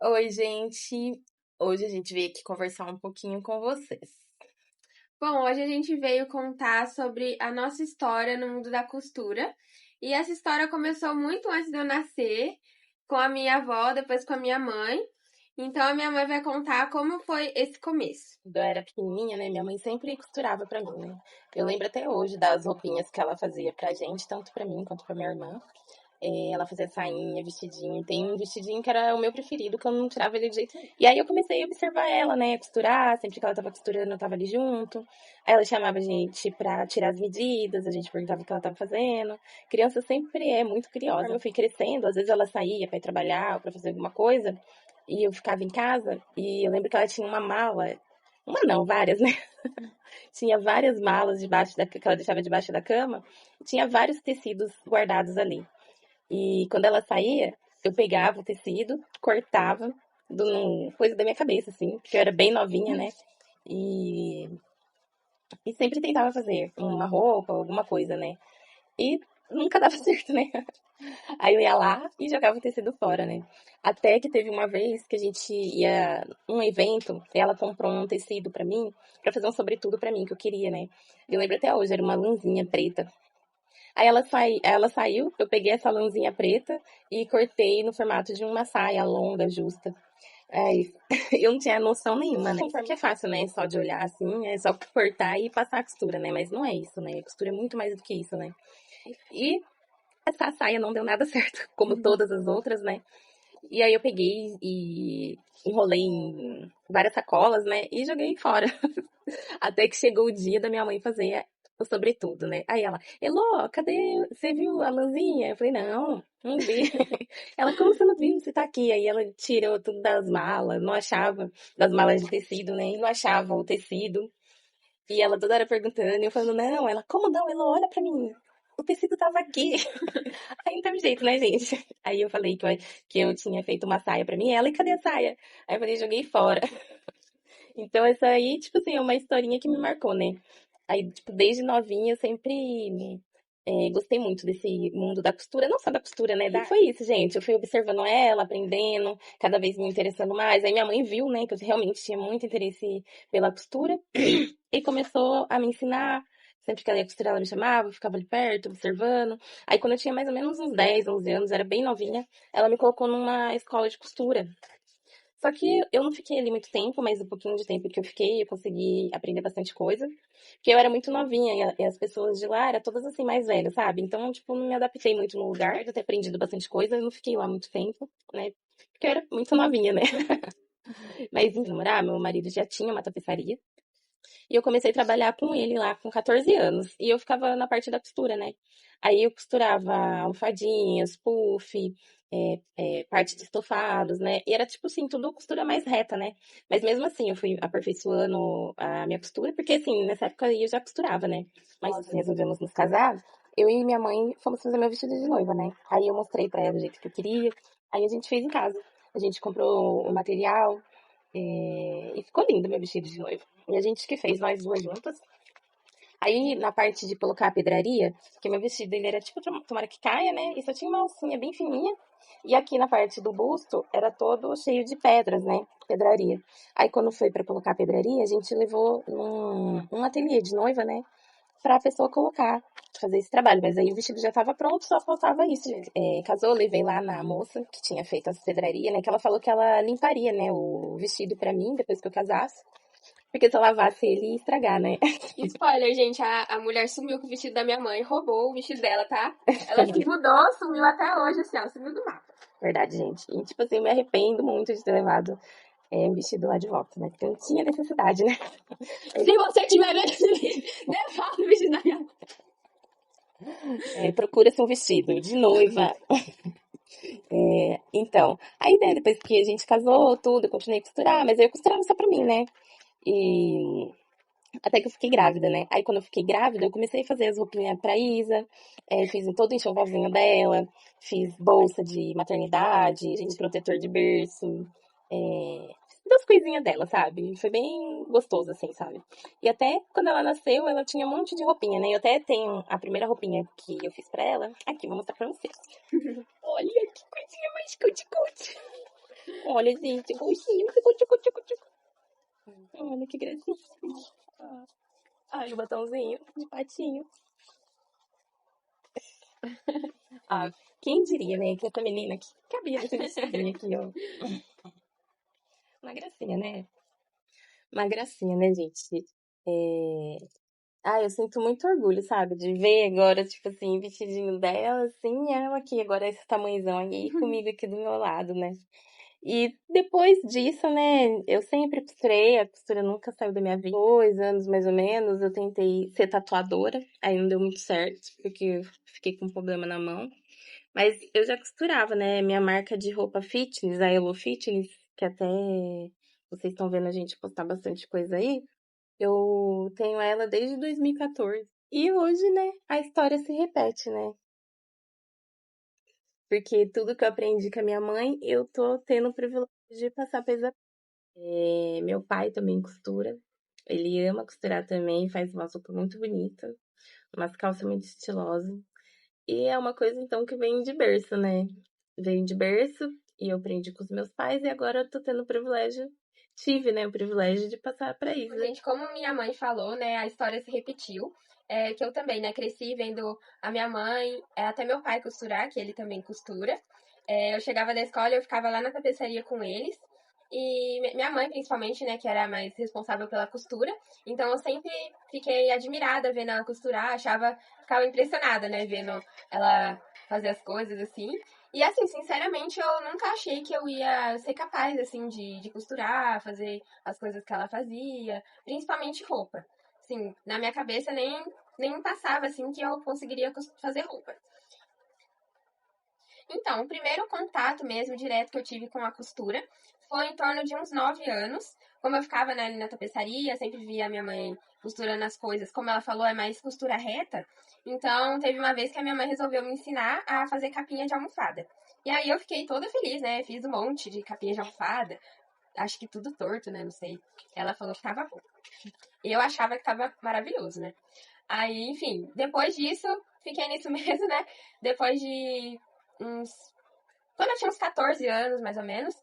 Oi, gente. Hoje a gente veio aqui conversar um pouquinho com vocês. Bom, hoje a gente veio contar sobre a nossa história no mundo da costura. E essa história começou muito antes de eu nascer, com a minha avó, depois com a minha mãe. Então a minha mãe vai contar como foi esse começo. Quando eu era pequenininha, né, minha mãe sempre costurava pra mim, né? Eu lembro até hoje das roupinhas que ela fazia pra gente, tanto pra mim quanto pra minha irmã. Ela fazia sainha, vestidinho. Tem um vestidinho que era o meu preferido, que eu não tirava ele de jeito nenhum. E aí eu comecei a observar ela, né, costurar. Sempre que ela tava costurando, eu tava ali junto. Aí ela chamava a gente pra tirar as medidas, a gente perguntava o que ela tava fazendo. Criança sempre é muito curiosa. Conforme eu fui crescendo, às vezes ela saía pra ir trabalhar ou pra fazer alguma coisa, e eu ficava em casa, e eu lembro que ela tinha uma mala. Uma não, várias, né? Tinha várias malas debaixo que ela deixava debaixo da cama. Tinha vários tecidos guardados ali. E quando ela saía, eu pegava o tecido, cortava, coisa da minha cabeça, assim, porque eu era bem novinha, né? E, e sempre tentava fazer uma roupa, alguma coisa, né? E nunca dava certo, né? Aí eu ia lá e jogava o tecido fora, né? Até que teve uma vez que a gente ia num evento, e ela comprou um tecido pra mim, pra fazer um sobretudo pra mim, que eu queria, né? Eu lembro até hoje, era uma lãzinha preta. Aí ela saiu, eu peguei essa lãzinha preta e cortei no formato de uma saia longa, justa. Aí, eu não tinha noção nenhuma, né? Porque é fácil, né? Só de olhar assim, é só cortar e passar a costura, né? Mas não é isso, né? A costura é muito mais do que isso, né? E essa saia não deu nada certo, como todas as outras, né? E aí eu peguei e enrolei em várias sacolas, né? E joguei fora. Até que chegou o dia da minha mãe fazer o sobretudo, né? Aí ela, Elô, cadê? Você viu a lãzinha? Eu falei, não vi. Ela, como você não viu? Você tá aqui. Aí ela tirou tudo das malas, não achava, das malas de tecido, né? E não achava o tecido. E ela toda hora perguntando, e eu falando, não, ela, como não? Ela, olha pra mim. O tecido tava aqui. Aí não teve jeito, né, gente? Aí eu falei que eu tinha feito uma saia pra mim. Ela, e cadê a saia? Aí eu falei, joguei fora. Então, essa aí, tipo assim, é uma historinha que me marcou, né? Aí, tipo, desde novinha eu sempre gostei muito desse mundo da costura, não só da costura, né? E foi isso, gente. Eu fui observando ela, aprendendo, cada vez me interessando mais. Aí minha mãe viu, né, que eu realmente tinha muito interesse pela costura e começou a me ensinar. Sempre que ela ia costurar, ela me chamava, eu ficava ali perto, observando. Aí, quando eu tinha mais ou menos uns 10, 11 anos, era bem novinha, ela me colocou numa escola de costura. Só que eu não fiquei ali muito tempo, mas o pouquinho de tempo que eu fiquei, eu consegui aprender bastante coisa. Porque eu era muito novinha e as pessoas de lá eram todas assim mais velhas, sabe? Então, tipo, não me adaptei muito no lugar de ter aprendido bastante coisa, eu não fiquei lá muito tempo, né? Porque eu era muito novinha, né? Mas em morar, meu marido já tinha uma tapeçaria. E eu comecei a trabalhar com ele lá com 14 anos. E eu ficava na parte da costura, né? Aí eu costurava almofadinhas, puff, parte de estofados, né? E era tipo assim, tudo costura mais reta, né? Mas mesmo assim, eu fui aperfeiçoando a minha costura, porque assim, nessa época eu já costurava, né? Mas assim, resolvemos nos casar. Eu e minha mãe fomos fazer meu vestido de noiva, né? Aí eu mostrei pra ela do jeito que eu queria. Aí a gente fez em casa. A gente comprou o material, e ficou lindo meu vestido de noiva. E a gente que fez nós duas juntas. Aí, na parte de colocar a pedraria, que meu vestido ele era tipo, tomara que caia, né? E só tinha uma alcinha bem fininha. E aqui na parte do busto era todo cheio de pedras, né? Pedraria. Aí, quando foi para colocar a pedraria, a gente levou um ateliê de noiva, né? Pra pessoa colocar, fazer esse trabalho. Mas aí o vestido já estava pronto, só faltava isso. Casou, levei lá na moça que tinha feito as pedraria, né? Que ela falou que ela limparia, né? O vestido pra mim depois que eu casasse. Porque se eu lavasse ele ia estragar, né? Spoiler, gente, a mulher sumiu com o vestido da minha mãe, roubou o vestido dela, tá? Ela se mudou, sumiu até hoje, assim, ó, sumiu do mapa. Verdade, gente. E, tipo assim, eu me arrependo muito de ter levado um vestido lá de volta, né? Porque não tinha necessidade, né? Se você tiver devolve o vestido da minha mãe. Procura-se um vestido de noiva. Então, aí, né, depois que a gente casou, tudo, eu continuei a costurar, mas eu costurava só pra mim, né? E até que eu fiquei grávida, né? Aí, quando eu fiquei grávida, eu comecei a fazer as roupinhas pra Isa, fiz todo o enxovalzinho dela, fiz bolsa de maternidade, gente, protetor de berço, das coisinhas dela, sabe? Foi bem gostoso, assim, sabe? E até quando ela nasceu, ela tinha um monte de roupinha, né? Eu até tenho a primeira roupinha que eu fiz pra ela. Aqui, vou mostrar pra vocês. Olha que coisinha mais cuti-cuti. Olha, gente, gostinho. Tchucu, tchucu, tchucu, tchucu. Olha que gracinha. Ai, o botãozinho de patinho. Ah, quem diria, né, que essa menina aqui cabia nesse vestidinho aqui, ó. Uma gracinha, né? Uma gracinha, né, gente? É... Ah, eu sinto muito orgulho, sabe? De ver agora, tipo assim, o vestidinho dela, assim, ela aqui, agora esse tamanhozão aí, comigo aqui do meu lado, né? E depois disso, né, eu sempre costurei, a costura nunca saiu da minha vida. 2 anos, mais ou menos, eu tentei ser tatuadora, aí não deu muito certo, porque eu fiquei com um problema na mão. Mas eu já costurava, né? Minha marca de roupa fitness, a Elo Fitness, que até vocês estão vendo a gente postar bastante coisa aí. Eu tenho ela desde 2014. E hoje, né, a história se repete, né? Porque tudo que eu aprendi com a minha mãe, eu tô tendo o privilégio de passar pra Isabela. Meu pai também costura. Ele ama costurar também, faz uma roupa muito bonita, umas calças muito estilosas. E é uma coisa, então, que vem de berço, né? Vem de berço e eu aprendi com os meus pais e agora eu tô tendo o privilégio, tive, né, o privilégio de passar pra Isa. Gente, como minha mãe falou, né, a história se repetiu. Que eu também, né, cresci vendo a minha mãe, até meu pai costurar, que ele também costura. Eu chegava da escola e eu ficava lá na tapeçaria com eles. E minha mãe, principalmente, né, que era mais responsável pela costura. Então eu sempre fiquei admirada vendo ela costurar, ficava impressionada, né, vendo ela fazer as coisas assim. E assim, sinceramente, eu nunca achei que eu ia ser capaz, assim, de costurar, fazer as coisas que ela fazia, principalmente roupa. Assim, na minha cabeça nem passava, assim, que eu conseguiria fazer roupa. Então, o primeiro contato mesmo direto que eu tive com a costura foi em torno de uns 9 anos. Como eu ficava, né, ali na tapeçaria, sempre via a minha mãe costurando as coisas. Como ela falou, é mais costura reta. Então, teve uma vez que a minha mãe resolveu me ensinar a fazer capinha de almofada. E aí eu fiquei toda feliz, né? Fiz um monte de capinha de almofada. Acho que tudo torto, né? Não sei. Ela falou que tava bom. E eu achava que tava maravilhoso, né? Aí, enfim, depois disso, fiquei nisso mesmo, né? Depois de uns. Quando eu tinha uns 14 anos, mais ou menos,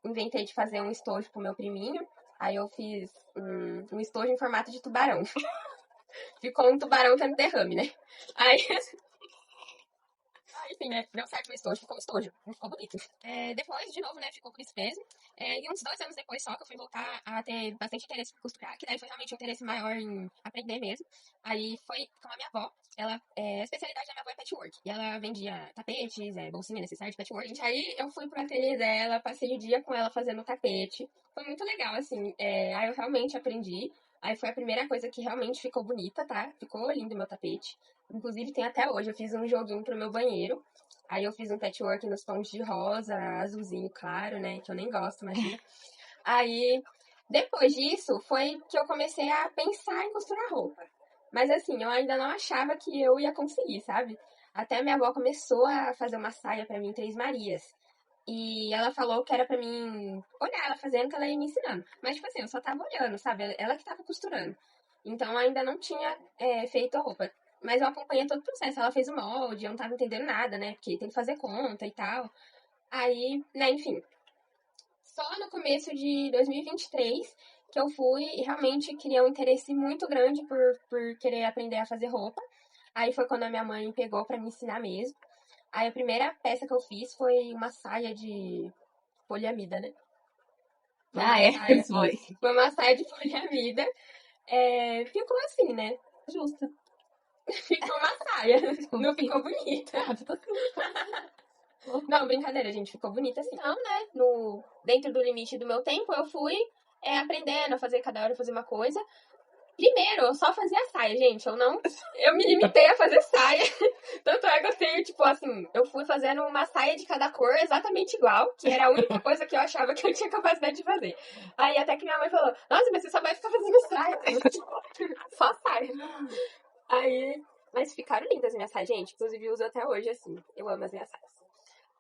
inventei de fazer um estojo pro meu priminho. Aí eu fiz um estojo em formato de tubarão. Ficou um tubarão tendo derrame, né? Aí, enfim, né? Deu certo o estojo, ficou um estojo, ficou bonito. Depois, de novo, né? Ficou por isso mesmo. E uns 2 anos depois só que eu fui voltar a ter bastante interesse por costurar, que daí foi realmente um interesse maior em aprender mesmo. Aí foi com a minha avó. A especialidade da minha avó é patchwork. E ela vendia tapetes, bolsinha necessária de patchwork. Aí eu fui pro ateliê dela, passei o dia com ela fazendo tapete. Foi muito legal, assim. Aí eu realmente aprendi. Aí foi a primeira coisa que realmente ficou bonita, tá? Ficou lindo o meu tapete. Inclusive tem até hoje. Eu fiz um joguinho pro meu banheiro. Aí eu fiz um patchwork nos tons de rosa, azulzinho claro, né? Que eu nem gosto, imagina. Aí, depois disso, foi que eu comecei a pensar em costurar roupa. Mas assim, eu ainda não achava que eu ia conseguir, sabe? Até minha avó começou a fazer uma saia pra mim, Três Marias. E ela falou que era pra mim olhar ela fazendo, que ela ia me ensinando. Mas, tipo assim, eu só tava olhando, sabe? Ela que tava costurando. Então, ainda não tinha feito a roupa. Mas eu acompanhei todo o processo. Ela fez o molde, eu não tava entendendo nada, né? Porque tem que fazer conta e tal. Aí, né, enfim. Só no começo de 2023 que eu fui e realmente criei um interesse muito grande por querer aprender a fazer roupa. Aí foi quando a minha mãe pegou pra me ensinar mesmo. Aí a primeira peça que eu fiz foi uma saia de poliamida, né? Foi. Foi uma saia de poliamida. Ficou assim, né? Justo. Ficou uma saia. Não ficou bonita. Não, brincadeira, gente. Ficou bonita assim. Então, né? Dentro do limite do meu tempo, eu fui aprendendo a fazer cada hora fazer uma coisa. Primeiro, eu só fazia saia, gente. Eu me limitei a fazer saia. Tanto é que eu tenho, tipo assim, eu fui fazendo uma saia de cada cor exatamente igual, que era a única coisa que eu achava que eu tinha capacidade de fazer. Aí até que minha mãe falou, nossa, mas você só vai ficar fazendo saia. Só saia. Aí, mas ficaram lindas as minhas saias, gente. Inclusive, eu uso até hoje, assim. Eu amo as minhas saias.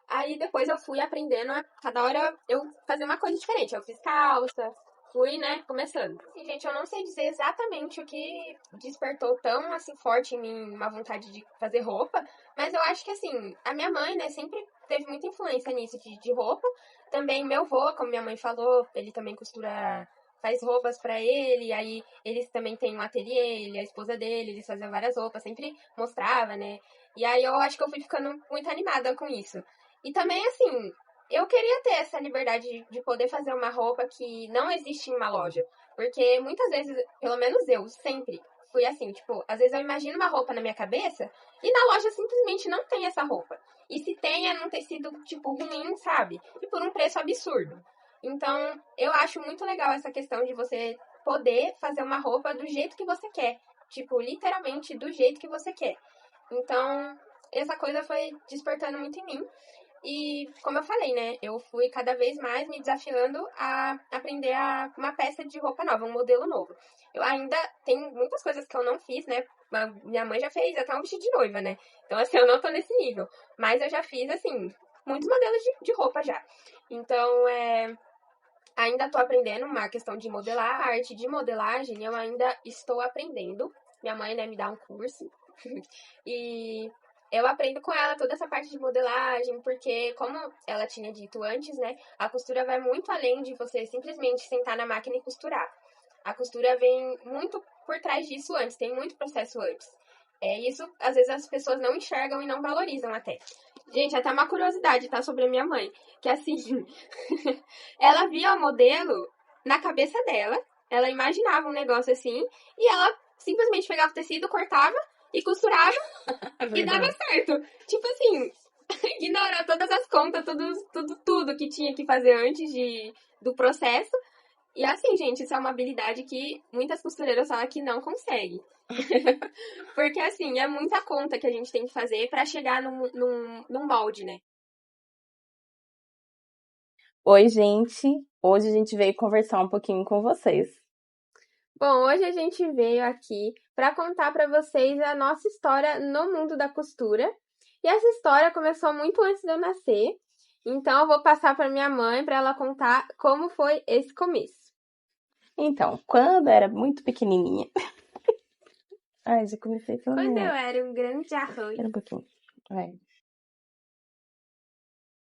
Aí depois eu fui aprendendo, cada hora eu fazia uma coisa diferente. Eu fiz calça, fui, né, começando. Assim, gente, eu não sei dizer exatamente o que despertou tão, assim, forte em mim uma vontade de fazer roupa, mas eu acho que, assim, a minha mãe, né, sempre teve muita influência nisso de roupa. Também meu avô, como minha mãe falou, ele também costura, faz roupas pra ele, aí eles também têm um ateliê, ele, a esposa dele, eles faziam várias roupas, sempre mostrava, né? E aí eu acho que eu fui ficando muito animada com isso. E também, assim, eu queria ter essa liberdade de poder fazer uma roupa que não existe em uma loja. Porque muitas vezes, pelo menos eu, sempre fui assim, tipo, às vezes eu imagino uma roupa na minha cabeça e na loja simplesmente não tem essa roupa. E se tem, é num tecido, tipo, ruim, sabe? E por um preço absurdo. Então, eu acho muito legal essa questão de você poder fazer uma roupa do jeito que você quer. Tipo, literalmente do jeito que você quer. Então, essa coisa foi despertando muito em mim. E, como eu falei, né? Eu fui cada vez mais me desafiando a aprender uma peça de roupa nova, um modelo novo. Eu ainda tenho muitas coisas que eu não fiz, né? Minha mãe já fez até um vestido de noiva, né? Então, assim, eu não tô nesse nível. Mas eu já fiz, assim, muitos modelos de roupa já. Então, ainda tô aprendendo uma questão de modelar, a arte de modelagem, eu ainda estou aprendendo. Minha mãe, né, me dá um curso. E eu aprendo com ela toda essa parte de modelagem, porque, como ela tinha dito antes, né, a costura vai muito além de você simplesmente sentar na máquina e costurar. A costura vem muito por trás disso antes, tem muito processo antes. Isso, às vezes, as pessoas não enxergam e não valorizam até. Gente, até uma curiosidade, tá, sobre a minha mãe. Que assim, ela via o modelo na cabeça dela, ela imaginava um negócio assim, e ela simplesmente pegava o tecido, cortava e costurava É e dava verdade. certo. Tipo assim, ignorou todas as contas, tudo que tinha que fazer antes do processo. E assim, gente, isso é uma habilidade que muitas costureiras falam que não consegue. Porque assim, é muita conta que a gente tem que fazer pra chegar num molde, né? Oi, gente. Hoje a gente veio conversar um pouquinho com vocês. Bom, hoje a gente veio aqui para contar para vocês a nossa história no mundo da costura. E essa história começou muito antes de eu nascer. Então eu vou passar para minha mãe para ela contar como foi esse começo. Então, quando eu era muito pequenininha. Ai, já comecei Quando eu falando. era um grande arroz. Espera um pouquinho. Vai.